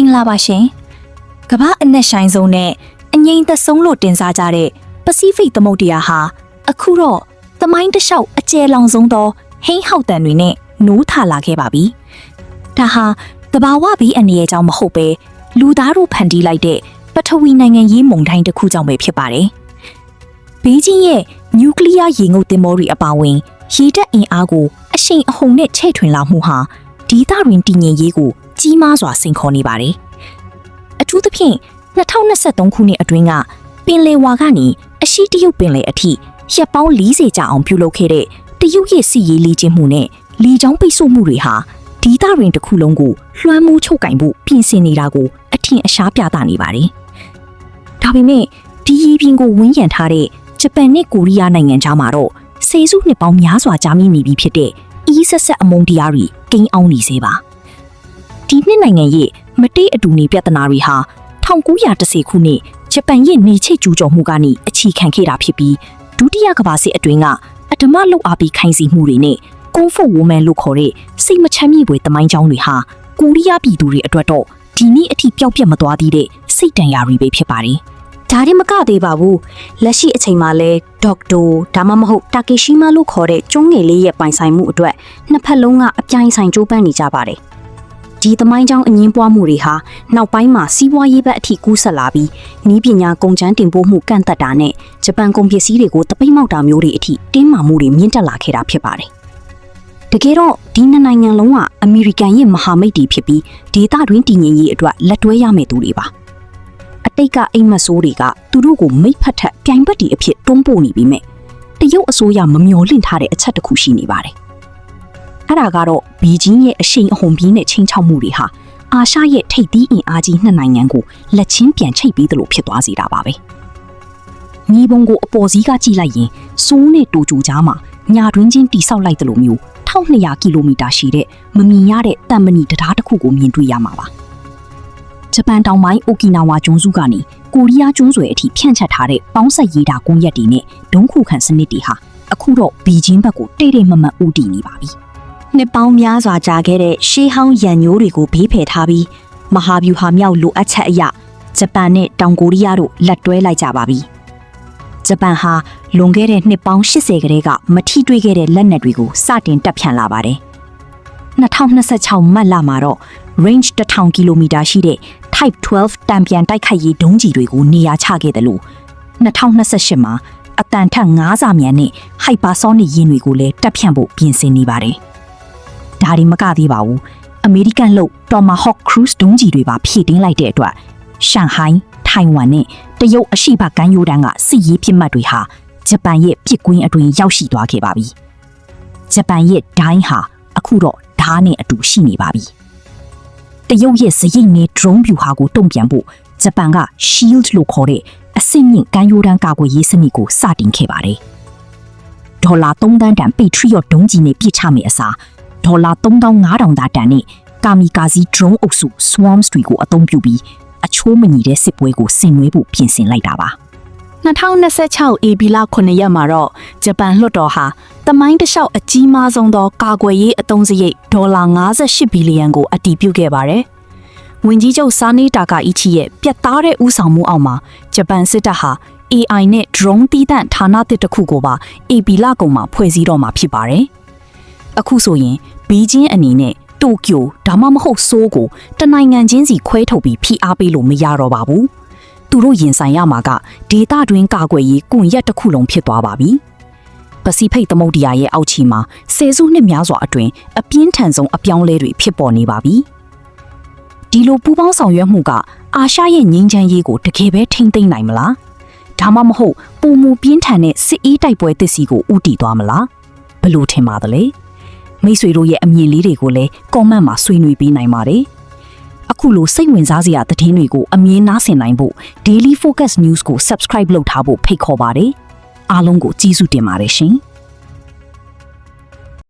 င်္ဂလာပါရှင်ကမ္ဘာအနက်ရှိုင်းဆုံးနဲ့အငြိမ်သက်ဆုံးလို့တင်စားကြတဲ့ပစိဖိတ်သမုဒ္ဒရာဟာအခုတော့သမိုင်းတစ်လျှောက်အကျယ်လောင်ဆုံးသောဟိန်းဟောက်တန်တွေနဲ့နိုးထလာခဲ့ပါပြီ။ဒါဟာတဘာဝဘေးအန္တရာယ်ကြောင့်မဟုတ်ပဲလူသားတို့ဖန်တီးလိုက်တဲ့ပထဝီနိုင်ငံရေးမုန်တိုင်းတစ်ခုကြောင့်ပဲဖြစ်ပါတယ်။ဘေဂျင်းရဲ့နျူကလ িয়ার ရေငုပ်သင်္ဘောတွေအပါအဝင်ရေတပ်အင်အားကိုအရှိန်အဟုန်နဲ့ချဲ့ထွင်လာမှုဟာဒေသတွင်တည်ငြိမ်ရေးကိုကြီးမားစွာစိန်ခေါ်နေပါတယ်။အထူးသဖြင့်2023ခုနှစ်အတွင်းကပင်လယ်ဝါကနေအရှိတရုတ်ပင်လယ်အထိရက်ပေါင်း40ကြာအောင်ပြုလုပ်ခဲ့တဲ့တရုတ်ရဲ့စီရေးလေ့ကျင့်မှုနဲ့လေကြောင်းပိတ်ဆို့မှုတွေဟာဒေသတွင်တစ်ခုလုံးကိုလွှမ်းမိုးချုပ်ကင်ဖို့ပြင်ဆင်နေတာကိုအထင်အရှားပြသနေပါတယ်။ဒါပေမဲ့ဒီရေပြင်ကိုဝန်းရံထားတဲ့ဂျပန်နဲ့ကိုရီးယားနိုင်ငံကြားမှာတော့ဆယ်စုနှစ်ပေါင်းများစွာကြာမြင့်နေပြီဖြစ်တဲ့အီးဆက်ဆက်အမုန်းတရားတွေကိန်းအောင်နေစေပါဒီနှစ်နိုင်ငံရဲ့မတိအတူနေပြဿနာတွေဟာ1910ခုနှစ်ဂျပန်ရဲ့နေချိတ်ကျူးကျော်မှုကနေအခြေခံခဲ့တာဖြစ်ပြီးဒုတိယကမ္ဘာစစ်အတွင်းကအဓမ္မလုအားပေးခိုင်းစီမှုတွေနဲ့ကွန်ဖို့ဝူမန်လို့ခေါ်တဲ့စိတ်မချမ်းမြေ့ဖွယ်သမိုင်းကြောင်းတွေဟာကိုရီးယားပြည်သူတွေအတွက်တော့ဒီနေ့အထိပျောက်ပြတ်မသွားသေးတဲ့စိတ်တန်ရာတွေပဲဖြစ်ပါတယ်။ဒါရင်မကသေးပါဘူး။လက်ရှိအချိန်မှာလဲဒေါက်တိုဒါမှမဟုတ်တာကေရှိမာလို့ခေါ်တဲ့ကျွန်းငယ်လေးရဲ့ပိုင်ဆိုင်မှုအတွက်နှစ်ဖက်လုံးကအပြိုင်ဆိုင်ကြိုးပမ်းနေကြပါတယ်။ဒီသမိုင်းကြောင်းအငင်းပွားမှုတွေဟာနောက်ပိုင်းမှာစီးပွားရေးဘက်အထိကူးဆက်လာပြီးနည်းပညာကုန်ကျန်းတင်ပို့မှုကန့်သက်တာနဲ့ဂျပန်ကုန်ပစ္စည်းတွေကိုတပိတ်မောက်တာမျိုးတွေအထိတင်းမာမှုတွေမြင့်တက်လာခဲ့တာဖြစ်ပါတယ်။တကယ်တော့ဒီနှစ်နိုင်ငံလုံးကအမေရိကန်ရဲ့မဟာမိတ်တွေဖြစ်ပြီးဒေသတွင်းတည်ငြိမ်ရေးအတွက်လက်တွဲရမယ့်သူတွေပါ။အတိတ်ကအိမ်မက်ဆိုးတွေကသူတို့ကိုမိတ်ဖက်ထက်ပြိုင်ဘက်တွေအဖြစ်တွန်းပို့နေပြီးမြဲတရုတ်အစိုးရမမျှော်လင့်ထားတဲ့အချက်တစ်ခုရှိနေပါတယ်။အဲ့ဒါကတော့ဘီဂျင်းရဲ့အရှိန်အဟုန်ပြင်းတဲ့ချင်းချောက်မှုတွေဟာအာရှရဲ့ထိပ်သီးအင်အားကြီးနှစ်နိုင်ငံကိုလက်ချင်းပြန်ချိတ်ပြီးသလိုဖြစ်သွားစေတာပါပဲ။မြေပုံကိုအပေါ်စီးကကြည့်လိုက်ရင်စိုးနဲ့တူကျူကြားမှာညာတွင်းချင်းတိဆောက်လိုက်သလိုမျိုး1200ကီလိုမီတာရှိတဲ့မမြင်ရတဲ့တံမဏိတရားတစ်ခုကိုမြင်တွေ့ရမှာပါ။ဂျပန်တောင်ပိုင်းအိုကီနာဝါကျွန်းစုကနေကိုရီးယားကျွန်းဆွယ်အထိဖြန့်ချထားတဲ့ပေါင်းဆက်ရေးတာကွန်ရက်တွေနဲ့ဒုံးခုခံစနစ်တွေဟာအခုတော့ဘီဂျင်းဘက်ကိုတိတ်တိတ်မမတ်ဦးတည်နေပါပြီ။နှစ်ပေါင်းများစွာကြာခဲ့တဲ့ရှေးဟောင်းရန်ညိုးတွေကိုဘေးဖယ်ထားပြီးမဟာဗျူဟာမြောက်လိုအပ်ချက်အရဂျပန်နဲ့တောင်ကိုရီးယားတို့လက်တွဲလိုက်ကြပါပြီ။ဂျပန်ဟာလွန်ခဲ့တဲ့နှစ်ပေါင်း80ကတည်းကမထိတွေ့ခဲ့တဲ့လက်နက်တွေကိုစတင်တပ်ဖြန့်လာပါတယ်။2026မတ်လမှာတော့ range 1000ကီလိုမီတာရှိတဲ့ Type 12တံပြန်တိုက်ခိုက်ရေးဒုံးကျည်တွေကိုနေရာချခဲ့တယ်လို့2028မှာအတန်ထက်9ဆမြန်နဲ့ hypersonic ယာဉ်တွေကိုလည်းတပ်ဖြန့်ဖို့ပြင်ဆင်နေပါတယ်။ဒါဒီမကသေးပါဘူး။အမေရိကန်လို့ Tomahawk Cruise ဒုံးကျည်တွေပါဖြည့်တင်းလိုက်တဲ့အတွက်ရှန်ဟိုင်းထိုင်ဝမ်နဲ့တရုတ်အရှေ့ဘက်ကမ်းရိုးတန်းကစစ်ရေးပြစ်မှတ်တွေဟာဂျပန်ရဲ့ပစ်ကွင်းအတွင်းရောက်ရှိသွားခဲ့ပါပြီ။ဂျပန်ရဲ့ဒိုင်းဟာအခုတော့ဓားနဲ့အတူရှိနေပါပြီ။တရုတ်ရဲ့စရိတ်နဲ့ drone ဗျူဟာကိုတုံ့ပြန်ဖို့ဂျပန်က shield လို့ခေါ်တဲ့အဆင့်မြင့်ကမ်းရိုးတန်းကာကွယ်ရေးစနစ်ကိုစတင်ခဲ့ပါတယ်။ဒေါ်လာ3သန်းတန် Patriot ဒုံးကျည်နဲ့ပစ်ချမယ့်အစားဒေါ်လာ3500သာတန်နဲ့ကာမီကာဇီ drone အုပ်စု swarms တွေကိုအသုံးပြုပြီးအချိုးမညီတဲ့စစ်ပွဲကိုဆင်နွှဲဖို့ပြင်ဆင်လိုက်တာပါ2026ဧပြီလ9ရက်မှာတော့ဂျပန်လွှတ်တော်ဟာတမိုင်းတစ်လျှောက်အကြီးမားဆုံးသောကာကွယ်ရေးအသုံးစရိတ်ဒေါ်လာ58ဘီလီယံကိုအတည်ပြုခဲ့ပါတယ်။ဝန်ကြီးချုပ်ဆာနီတာကာအီချီရဲ့ပြတ်သားတဲ့ဦးဆောင်မှုအောက်မှာဂျပန်စစ်တပ်ဟာ AI နဲ့ drone တီးတန့်ဌာနသစ်တစ်ခုကိုပါဧပြီလကုန်မှာဖွဲ့စည်းတော့မှာဖြစ်ပါတယ်။အခုဆိုရင်ဘီဂျင်းအနေနဲ့တိုကျိုဒါမှမဟုတ်ဆိုးကိုတနိုင်ငံချင်းစီခွဲထုတ်ပြီးဖိအားပေးလို့မရတော့ပါဘူး။သူတို့ရင်ဆိုင်ရမှာကဒေသတွင်းကာကွယ်ရေးကွန်ရက်တစ်ခုလုံးဖြစ်သွားပါပြီ။ပစိဖိတ်သမုဒ္ဒရာရဲ့အောက်ခြေမှာဆယ်စုနှစ်များစွာအတွင်းအပြင်းထန်ဆုံးအပြောင်းလဲတွေဖြစ်ပေါ်နေပါပြီ။ဒီလိုပူးပေါင်းဆောင်ရွက်မှုကအာရှရဲ့ငြိမ်းချမ်းရေးကိုတကယ်ပဲထိန်းသိမ်းနိုင်မလား။ဒါမှမဟုတ်ပုံမူပြင်းထန်တဲ့စစ်အေးတိုက်ပွဲသစ်စီကိုဦးတည်သွားမလား။ဘယ်လိုထင်ပါသလဲ။မိတ်ဆွေတို့ရဲ့အမြင်လေးတွေကိုလည်း comment မှာဆွေးနွေးပေးနိုင်ပါတယ်။အခုလိုစိတ်ဝင်စားစရာသတင်းတွေကိုအမြင်နားဆင်နိုင်ဖို့ Daily Focus News ကို subscribe လုပ်ထားဖို့ဖိတ်ခေါ်ပါတယ်။အားလုံးကိုကျေးဇူးတင်ပါတယ်ရှင်။